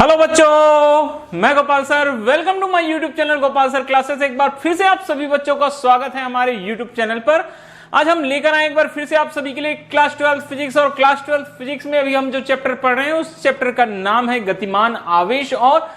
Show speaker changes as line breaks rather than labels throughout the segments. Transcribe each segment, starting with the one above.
Hello बच्चों, मैं Gopal sir. Welcome to my YouTube channel Gopal sir classes. एक बार फिर से आप सभी बच्चों का स्वागत है हमारे यूट्यूब चैनल पर। आज हम लेकर आए एक बार फिर से आप सभी के लिए क्लास 12 फिजिक्स। और क्लास 12 फिजिक्स में अभी हम जो चैप्टर पढ़ रहे हैं उस चैप्टर का नाम है गतिमान आवेश और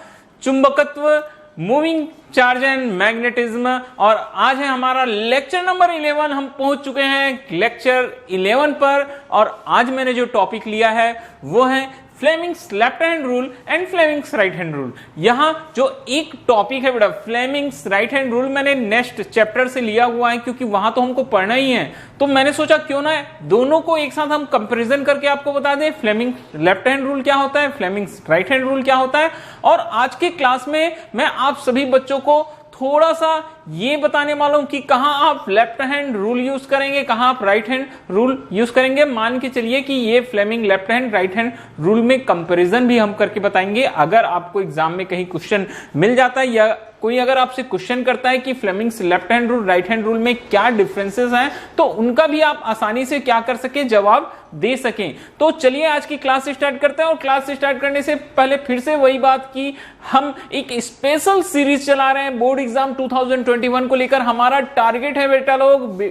चुंबकत्व, मूविंग चार्ज एंड मैग्नेटिज्म। और आज है हमारा लेक्चर नंबर 11। हम पहुंच चुके हैं लेक्चर 11 पर। और आज मैंने जो टॉपिक लिया है वो है Fleming's left hand rule and Fleming's right hand rule. यहां जो एक टॉपिक है बेटा फ्लेमिंग्स राइट हैंड रूल, मैंने नेक्स्ट चैप्टर से लिया हुआ है क्योंकि वहां तो हमको पढ़ना ही है। तो मैंने सोचा क्यों ना दोनों को एक साथ हम कंपैरिजन करके आपको बता दें, फ्लेमिंग्स लेफ्ट हैंड रूल क्या होता है, फ्लेमिंग्स राइट हैंड रूल क्या होता है। और आज के क्लास में मैं आप सभी बच्चों को थोड़ा सा ये बताने वाला हूं कि कहां आप लेफ्ट हैंड रूल यूज करेंगे, कहां आप राइट हैंड रूल यूज करेंगे। मान के चलिए कि ये Fleming left hand right hand rule में कंपैरिजन भी हम करके बताएंगे। अगर आपको एग्जाम में कहीं क्वेश्चन मिल जाता है या कोई अगर आपसे क्वेश्चन करता है कि Fleming's left hand rule right hand rule में क्या डिफरेंसेस हैं, तो उनका भी आप आसानी से क्या कर सके, जवाब दे सकें। तो चलिए आज की क्लास स्टार्ट करते हैं। और क्लास स्टार्ट करने से पहले फिर से वही बात की हम एक स्पेशल सीरीज चला रहे हैं बोर्ड एग्जाम 2021 को लेकर। हमारा टारगेट है बेटा लोग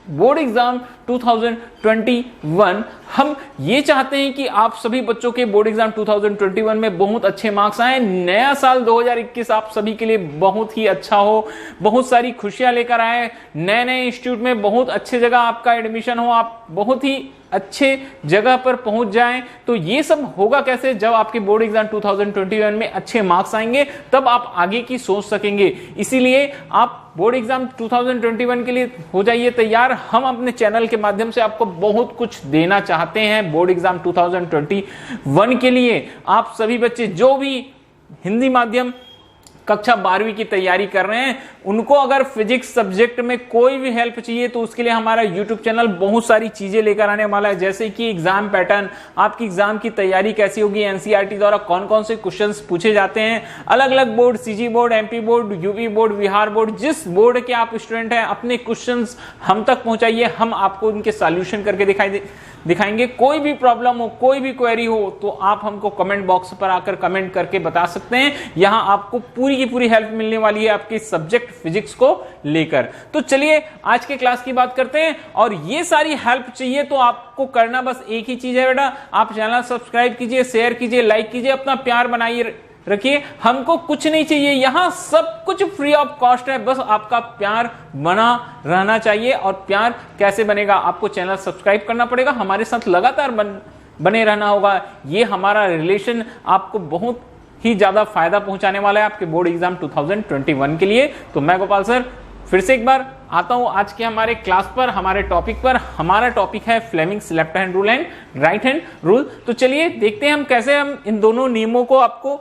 बोर्ड एग्जाम 2021। हम ये चाहते हैं कि आप सभी बच्चों के बोर्ड एग्जाम 2021 में बहुत अच्छे मार्क्स आए। नया साल 2021 आप सभी के लिए बहुत ही अच्छा हो, बहुत सारी खुशियां लेकर आए। नए नए इंस्टीट्यूट में बहुत अच्छे जगह आपका एडमिशन हो, आप बहुत ही अच्छे जगह पर पहुंच जाएं। तो ये सब होगा कैसे, जब आपके बोर्ड एग्जाम 2021 में अच्छे मार्क्स आएंगे तब आप आगे की सोच सकेंगे। इसीलिए आप बोर्ड एग्जाम 2021 के लिए हो जाइए तैयार। हम अपने चैनल के माध्यम से आपको बहुत कुछ देना चाहते हैं बोर्ड एग्जाम 2021 के लिए। आप सभी बच्चे जो भी हिंदी माध्यम कक्षा 12वीं की तैयारी कर रहे हैं, उनको अगर फिजिक्स सब्जेक्ट में कोई भी हेल्प चाहिए तो उसके लिए हमारा यूट्यूब चैनल बहुत सारी चीजें लेकर आने वाला है। जैसे कि एग्जाम पैटर्न, आपकी एग्जाम की तैयारी कैसी होगी, एनसीईआरटी द्वारा कौन कौन से क्वेश्चंस पूछे जाते हैं, अलग अलग board, CG board, MP board, UP board, Bihar board, जिस बोर्ड के आप स्टूडेंट हैं अपने क्वेश्चंस हम तक पहुंचाइए। हम आपको उनके सॉल्यूशन करके दिखाएंगे। कोई भी प्रॉब्लम हो, कोई भी क्वेरी हो तो आप हमको कमेंट बॉक्स पर आकर कमेंट करके बता सकते हैं। यहां आपको पूरी की पूरी हेल्प मिलने वाली है आपके सब्जेक्ट फिजिक्स को लेकर। तो चलिए आज के क्लास की बात करते हैं। और ये सारी हेल्प चाहिए तो आपको करना बस एक ही चीज है बेटा, आप चैनल सब्सक्राइब कीजिए, शेयर कीजिए, लाइक कीजिए, अपना प्यार बनाइए रखिए। हमको कुछ नहीं चाहिए, यहां सब कुछ फ्री ऑफ कॉस्ट है, बस आपका प्यार बना रहना चाहिए। और प्यार कैसे बनेगा, आपको चैनल सब्सक्राइब करना पड़ेगा, हमारे साथ लगातार बने रहना होगा। ये हमारा रिलेशन आपको बहुत ही ज्यादा फायदा पहुंचाने वाला है आपके बोर्ड एग्जाम 2021 के लिए। तो मैं गोपाल सर फिर से एक बार आता हूं आज के हमारे क्लास पर, हमारे टॉपिक पर। हमारा टॉपिक है Fleming's left hand rule and right hand rule. तो चलिए देखते हैं हम कैसे हम इन दोनों नियमों को आपको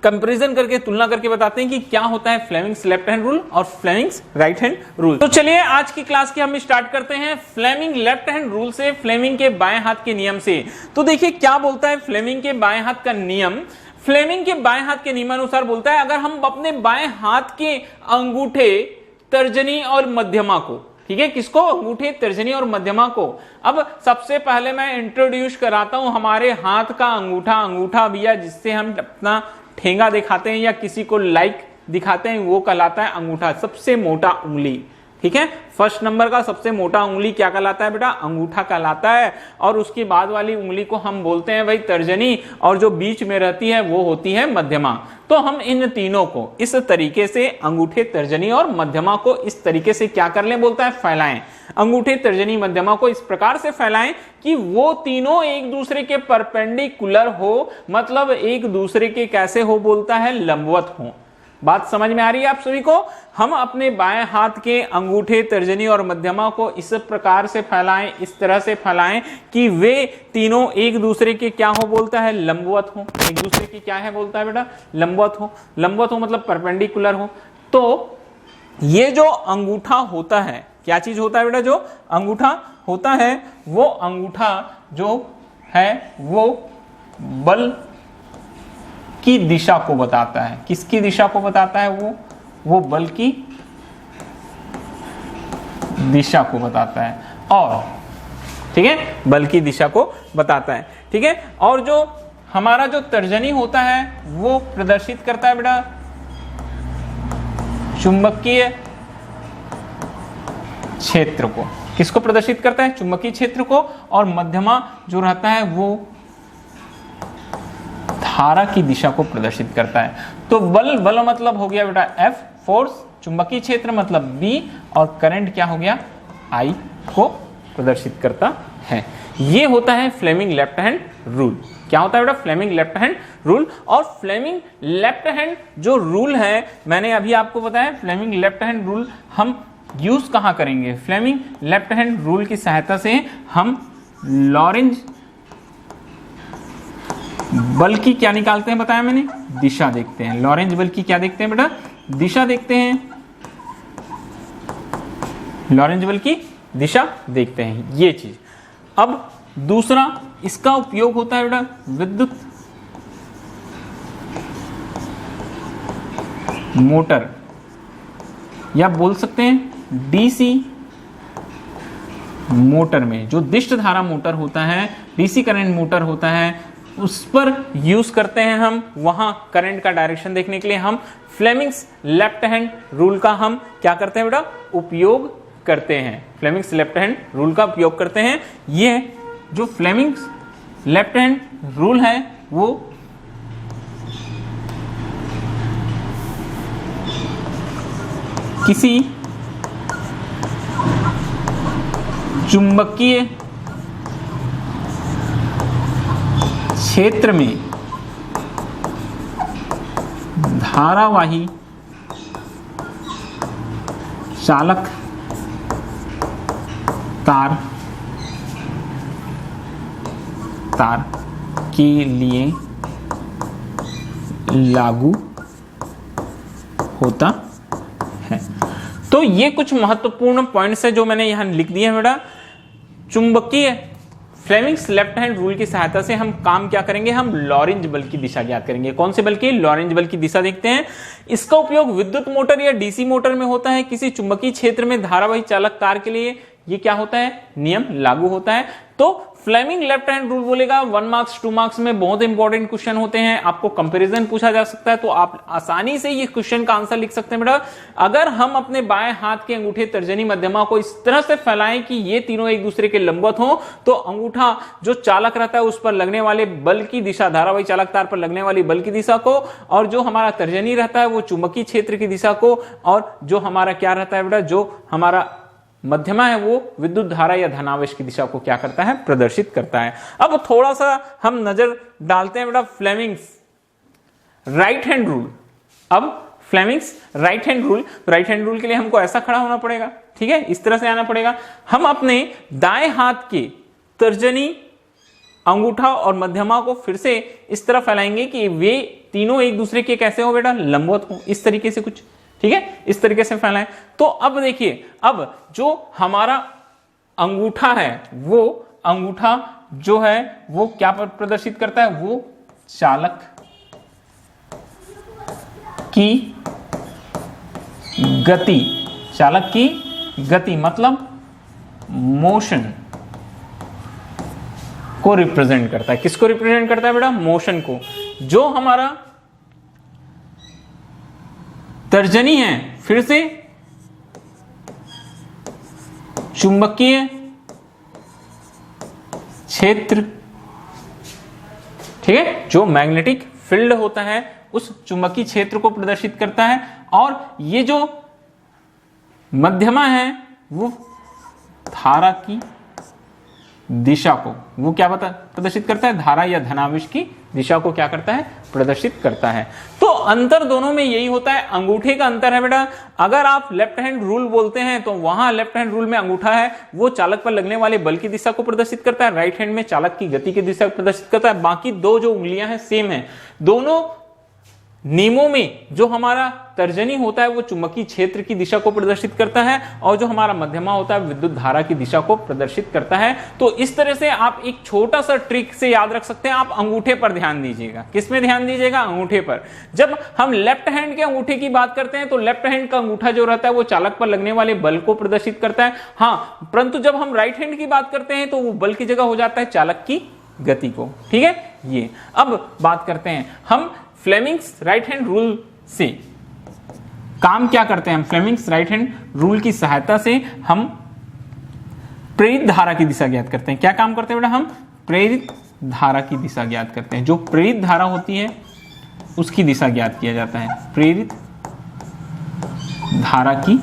कंपैरिजन करके, तुलना करके बताते हैं कि क्या होता है फ्लेमिंग्स लेफ्ट हैंड रूल और फ्लेमिंग्स राइट हैंड रूल। तो चलिए आज की क्लास की हम स्टार्ट करते हैं फ्लेमिंग लेफ्ट हैंड रूल से, फ्लेमिंग के बाएं हाथ के नियम से। तो देखिए क्या बोलता है फ्लेमिंग के बाएं हाथ का नियम। फ्लेमिंग के बाएं हाथ के नियमानुसार बोलता है अगर हम अपने बाएं हाथ के अंगूठे, तर्जनी और मध्यमा को, ठीक है, किसको, अंगूठे, तर्जनी और मध्यमा को। अब सबसे पहले मैं इंट्रोड्यूस कराता हूं हमारे हाथ का अंगूठा भैया, जिससे हम अपना ठेंगा दिखाते हैं या किसी को लाइक दिखाते हैं, वो कहलाता है अंगूठा, सबसे मोटा उंगली। ठीक है, फर्स्ट नंबर का सबसे मोटा उंगली क्या कहलाता है बेटा, अंगूठा कहलाता है। और उसकी बाद वाली उंगली को हम बोलते हैं भाई तर्जनी, और जो बीच में रहती है वो होती है मध्यमा। तो हम इन तीनों को इस तरीके से, अंगूठे, तर्जनी और मध्यमा को इस तरीके से क्या कर लें, बोलता है फैलाएं। अंगूठे, तर्जनी, मध्यमा को इस प्रकार से फैलाएं कि वो तीनों एक दूसरे के परपेंडिकुलर हो, मतलब एक दूसरे के कैसे हो, बोलता है लंबवत हो। बात समझ में आ रही है आप सभी को। हम अपने बाएं हाथ के अंगूठे, तर्जनी और मध्यमा को इस प्रकार से फैलाएं, इस तरह से फैलाएं कि वे तीनों एक दूसरे के क्या हो, बोलता है लंबवत हो। एक दूसरे की क्या है, बोलता है बेटा लंबवत हो। लंबवत हो मतलब परपेंडिकुलर हो। तो ये जो अंगूठा होता है, क्या चीज होता है बेटा, जो अंगूठा होता है, वो अंगूठा जो है वो बल की दिशा को बताता है। किसकी दिशा को बताता है, वो बल की दिशा को बताता है। और ठीक है, बल की दिशा को बताता है। ठीक है, और जो हमारा जो तर्जनी होता है वो प्रदर्शित करता है बेटा चुंबकीय क्षेत्र को। किसको प्रदर्शित करता है? चुंबकीय क्षेत्र को। और मध्यमा जो रहता है वो धारा की दिशा को प्रदर्शित करता है। तो बल मतलब हो गया बेटा F फोर्स, चुंबकीय क्षेत्र मतलब B, और करंट क्या हो गया? I को प्रदर्शित करता है। ये होता है फ्लेमिंग लेफ्ट हैंड रूल। क्या होता है बेटा? Fleming left hand rule. और फ्लेमिंग लेफ्ट हैंड जो रूल है, मैंने अभी आपको बताया, फ्लेमिंग लेफ्ट हैंड रूल हम यूज कहां करेंगे? फ्लेमिंग लेफ्ट हैंड रूल की सहायता से हम लॉरेंज बल की क्या निकालते हैं बताया मैंने? दिशा देखते हैं। लॉरेंज बल की क्या देखते हैं बेटा? दिशा देखते हैं। लॉरेंज बल की दिशा देखते हैं, ये चीज। अब दूसरा इसका उपयोग होता है बेटा विद्युत मोटर, या बोल सकते हैं डीसी मोटर में। जो दिष्ट धारा मोटर होता है, डीसी करंट मोटर होता है, उस पर यूज करते हैं हम। वहां करंट का डायरेक्शन देखने के लिए हम फ्लेमिंग्स लेफ्ट हैंड रूल का हम क्या करते हैं बेटा? उपयोग करते हैं। फ्लेमिंग्स लेफ्ट हैंड रूल का उपयोग करते हैं। ये जो फ्लेमिंग्स लेफ्ट हैंड रूल है वो किसी चुंबकीय क्षेत्र में धारावाही चालक तार के लिए लागू होता है। तो ये कुछ महत्वपूर्ण पॉइंट्स है जो मैंने यहां लिख दिए हैं बेटा। चुंबकीय फ्लेमिंग्स लेफ्ट हैंड रूल की सहायता से हम काम क्या करेंगे? हम लॉरेंज बल की दिशा ज्ञात करेंगे। कौन से बल की? लॉरेंज बल की दिशा देखते हैं। इसका उपयोग विद्युत मोटर या डीसी मोटर में होता है। किसी चुंबकीय क्षेत्र में धारावाही चालक तार के लिए ये क्या होता है? नियम लागू होता है। तो फ्लेमिंग लेफ्ट हैंड रूल बोलेगा 1 मार्क्स 2 मार्क्स में बहुत इंपॉर्टेंट क्वेश्चन होते हैं। आपको कंपैरिजन पूछा जा सकता है, तो आप आसानी से ये क्वेश्चन का आंसर लिख सकते हैं बेटा। अगर हम अपने बाएं हाथ के अंगूठे तर्जनी मध्यमा को इस तरह से फैलाएं कि ये तीनों एक दूसरे के लंबवत हो, तो अंगूठा जो चालक रहता है उस पर लगने वाले बल की दिशा, धारावाही चालक तार पर लगने वाली बल की दिशा को, और जो हमारा तर्जनी रहता है वो चुंबकीय क्षेत्र की दिशा को, और जो हमारा क्या रहता है बेटा, जो हमारा मध्यमा है वो विद्युत धारा या धनावेश की दिशा को क्या करता है? प्रदर्शित करता है। अब थोड़ा सा हम नजर डालते हैं बेटा फ्लेमिंग्स राइट हैंड रूल। अब Fleming's right hand rule, right hand rule के लिए हमको ऐसा खड़ा होना पड़ेगा, ठीक है, इस तरह से आना पड़ेगा। हम अपने दाएं हाथ के तर्जनी, अंगूठा और मध्यमा को फिर से इस तरह फैलाएंगे कि वे तीनों एक दूसरे के कैसे हो बेटा? लंबवत हो, इस तरीके से कुछ, ठीक है, इस तरीके से फैलाएं। तो अब देखिए, अब जो हमारा अंगूठा है, वो अंगूठा जो है वो क्या प्रदर्शित करता है? वो चालक की गति, चालक की गति मतलब मोशन को रिप्रेजेंट करता है। किसको रिप्रेजेंट करता है बेटा? मोशन को। जो हमारा तर्जनी है, फिर से चुंबकीय क्षेत्र, ठीक है, जो मैग्नेटिक फील्ड होता है उस चुंबकीय क्षेत्र को प्रदर्शित करता है। और ये जो मध्यमा है वो धारा की दिशा को, वो क्या प्रदर्शित करता है? धारा या धनावेश की दिशा को क्या करता है? प्रदर्शित करता है। तो अंतर दोनों में यही होता है। अंगूठे का अंतर है बेटा, अगर आप लेफ्ट हैंड रूल बोलते हैं तो वहां लेफ्ट हैंड रूल में अंगूठा है वो चालक पर लगने वाले बल की दिशा को प्रदर्शित करता है, राइट हैंड में चालक की गति की दिशा को प्रदर्शित करता है। बाकी दो जो उंगलियां हैं सेम है। दोनों नियमों में जो हमारा तर्जनी होता है वो चुंबकीय क्षेत्र की दिशा को प्रदर्शित करता है, और जो हमारा मध्यमा होता है विद्युत धारा की दिशा को प्रदर्शित करता है। तो इस तरह से आप एक छोटा सा ट्रिक से याद रख सकते हैं। आप अंगूठे पर ध्यान दीजिएगा। किस में ध्यान दीजिएगा? अंगूठे पर। जब हम लेफ्ट हैंड के अंगूठे की बात करते हैं तो लेफ्ट हैंड का अंगूठा जो रहता है वो चालक पर लगने वाले बल को प्रदर्शित करता है। परंतु जब हम राइट हैंड की बात करते हैं तो वो बल की जगह हो जाता है चालक की गति को, ठीक है। ये। अब बात करते हैं हम फ्लेमिंग्स राइट हैंड रूल से काम क्या करते हैं। हम फ्लेमिंग्स राइट हैंड रूल की सहायता से हम प्रेरित धारा की दिशा ज्ञात करते हैं। क्या काम करते हैं बेटा, हम प्रेरित धारा की दिशा ज्ञात करते हैं। जो प्रेरित धारा होती है उसकी दिशा ज्ञात किया जाता है। प्रेरित धारा की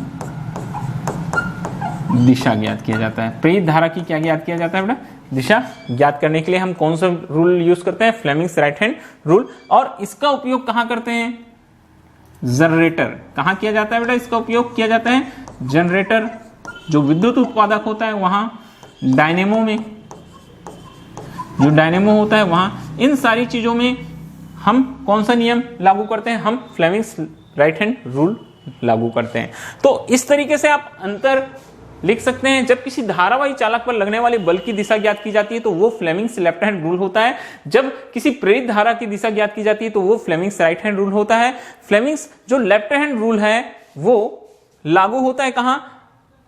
दिशा ज्ञात किया जाता है। प्रेरित धारा की क्या ज्ञात किया जाता है बेटा, दिशा ज्ञात करने के लिए हम कौन सा रूल यूज करते हैं, फ्लेमिंग्स राइट हैंड रूल। और इसका उपयोग कहां करते हैं, जनरेटर। कहां किया जाता है बेटा, इसका उपयोग किया जाता है जनरेटर, जो विद्युत उत्पादक होता है वहां, डायनेमो में, जो डायनेमो होता है वहां, इन सारी चीजों में हम कौन सा नियम लागू करते हैं, हम फ्लेमिंग्स राइट हैंड रूल लागू करते हैं। तो इस तरीके से आप अंतर लिख सकते हैं। जब किसी धारावाही चालक पर लगने वाले बल की दिशा ज्ञात की जाती है तो वो फ्लेमिंग्स लेफ्ट हैंड रूल होता है। जब किसी प्रेरित धारा की दिशा ज्ञात की जाती है तो वो फ्लेमिंग्स राइट हैंड रूल होता है। फ्लेमिंग्स जो लेफ्ट हैंड रूल है वो लागू होता है कहां,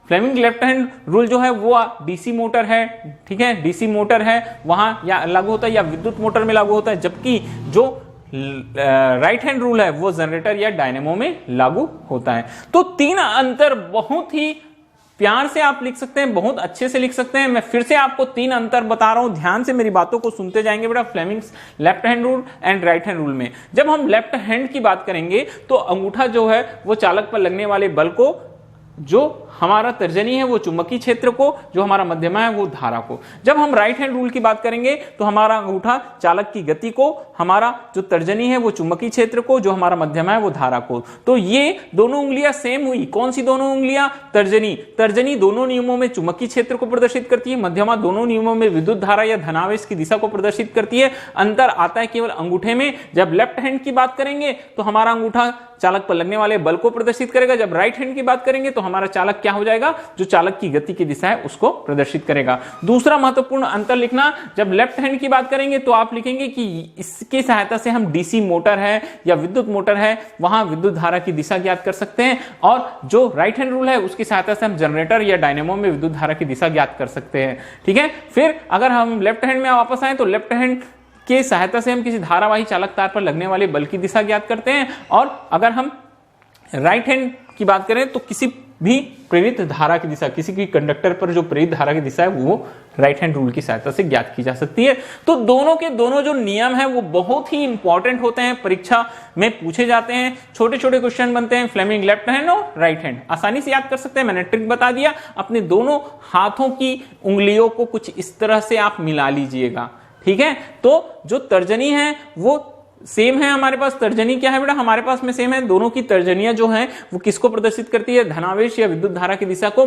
फ्लेमिंग लेफ्ट हैंड रूल जो है वो डीसी मोटर है, ठीक है, डीसी मोटर है वहां या लागू होता है, या विद्युत मोटर में लागू होता है। जबकि जो राइट हैंड रूल है वो जनरेटर या डायनेमो में लागू होता है। तो तीन अंतर बहुत ही प्यार से आप लिख सकते हैं, बहुत अच्छे से लिख सकते हैं। मैं फिर से आपको तीन अंतर बता रहा हूं, ध्यान से मेरी बातों को सुनते जाएंगे बेटा। Fleming's left hand rule and right hand rule में जब हम लेफ्ट हैंड की बात करेंगे तो अंगूठा जो है वो चालक पर लगने वाले बल को, जो हमारा तर्जनी है वो चुंबकीय क्षेत्र को, जो हमारा मध्यमा है वो धारा को। जब हम राइट हैंड रूल की बात करेंगे तो हमारा अंगूठा चालक की गति को, हमारा जो तर्जनी है वो चुंबकीय क्षेत्र को, जो हमारा मध्यमा है वो धारा को। तो ये दोनों उंगलियां सेम हुई। कौन सी दोनों उंगलियां, तर्जनी, तर्जनी दोनों नियमों में चुंबकीय क्षेत्र को प्रदर्शित करती है, मध्यमा दोनों नियमों में विद्युत धारा या धनावेश की दिशा को प्रदर्शित करती है। अंतर आता है केवल अंगूठे में। जब लेफ्ट हैंड की बात करेंगे तो हमारा अंगूठा चालक पर लगने वाले बल को प्रदर्शित करेगा। जब राइट हैंड की बात करेंगे तो हमारा चालक क्या हो जाएगा, जो चालक की गति की दिशा है उसको प्रदर्शित करेगा। दूसरा महत्वपूर्ण अंतर लिखना, जब लेफ्ट हैंड की बात करेंगे तो आप लिखेंगे कि इसकी सहायता से हम डीसी मोटर है या विद्युत मोटर है वहां विद्युत धारा की दिशा ज्ञात कर सकते हैं। और जो राइट हैंड रूल है उसकी सहायता से हम जनरेटर या डायनेमो में विद्युत धारा की दिशा ज्ञात कर सकते हैं, ठीक है। फिर अगर हम लेफ्ट हैंड में वापस आए तो लेफ्ट हैंड की सहायता से हम किसी धारावाही चालक तार पर लगने वाले बल की दिशा ज्ञात करते हैं। और अगर हम राइट हैंड की बात करें तो किसी भी प्रेरित धारा की दिशा, किसी भी कंडक्टर पर जो प्रेरित धारा की दिशा है वो राइट हैंड रूल की सहायता से ज्ञात की जा सकती है। तो दोनों के दोनों जो नियम है वो बहुत ही इंपॉर्टेंट होते हैं, परीक्षा में पूछे जाते हैं। छोटे छोटे क्वेश्चन बनते हैं, फ्लेमिंग लेफ्ट हैंड और राइट हैंड आसानी से याद कर सकते हैं। मैंने ट्रिक बता दिया। अपने दोनों हाथों की उंगलियों को कुछ इस तरह से आप मिला लीजिएगा, ठीक है। तो जो तर्जनी है वो सेम है हमारे पास। तर्जनी क्या है बेटा, हमारे पास में सेम है। दोनों की तर्जनियां जो हैं वो किसको प्रदर्शित करती है, धनावेश या विद्युत धारा की दिशा को।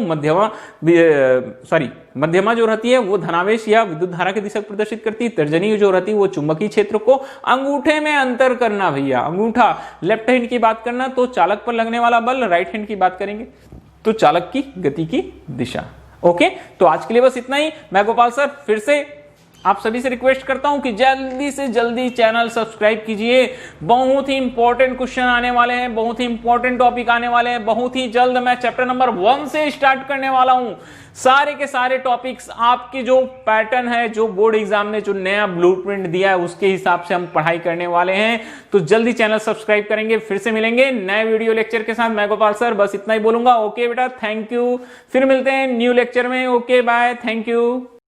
मध्यमा जो रहती है वो धनावेश या विद्युत धारा की दिशा को प्रदर्शित करती है। तर्जनी जो रहती है वो चुंबकीय क्षेत्र को। अंगूठे में अंतर करना भैया, अंगूठा लेफ्ट हैंड की बात करना तो चालक पर लगने वाला बल, राइट हैंड की बात करेंगे तो चालक की गति की दिशा। ओके, तो आज के लिए बस इतना ही। मैं गोपाल सर फिर से आप सभी से रिक्वेस्ट करता हूं कि जल्दी से जल्दी चैनल सब्सक्राइब कीजिए। बहुत ही इंपॉर्टेंट क्वेश्चन आने वाले हैं, बहुत ही इंपॉर्टेंट टॉपिक आने वाले हैं। बहुत ही जल्द मैं चैप्टर नंबर 1 से स्टार्ट करने वाला हूं। सारे के सारे टॉपिक्स आपके जो पैटर्न है, जो बोर्ड एग्जाम ने जो नया ब्लूप्रिंट दिया है उसके हिसाब से हम पढ़ाई करने वाले हैं। तो जल्दी चैनल सब्सक्राइब करेंगे। फिर से मिलेंगे नए वीडियो लेक्चर के साथ। मैं गोपाल सर बस इतना ही बोलूंगा। ओके बेटा, थैंक यू। फिर मिलते हैं न्यू लेक्चर में। Okay bye, thank you.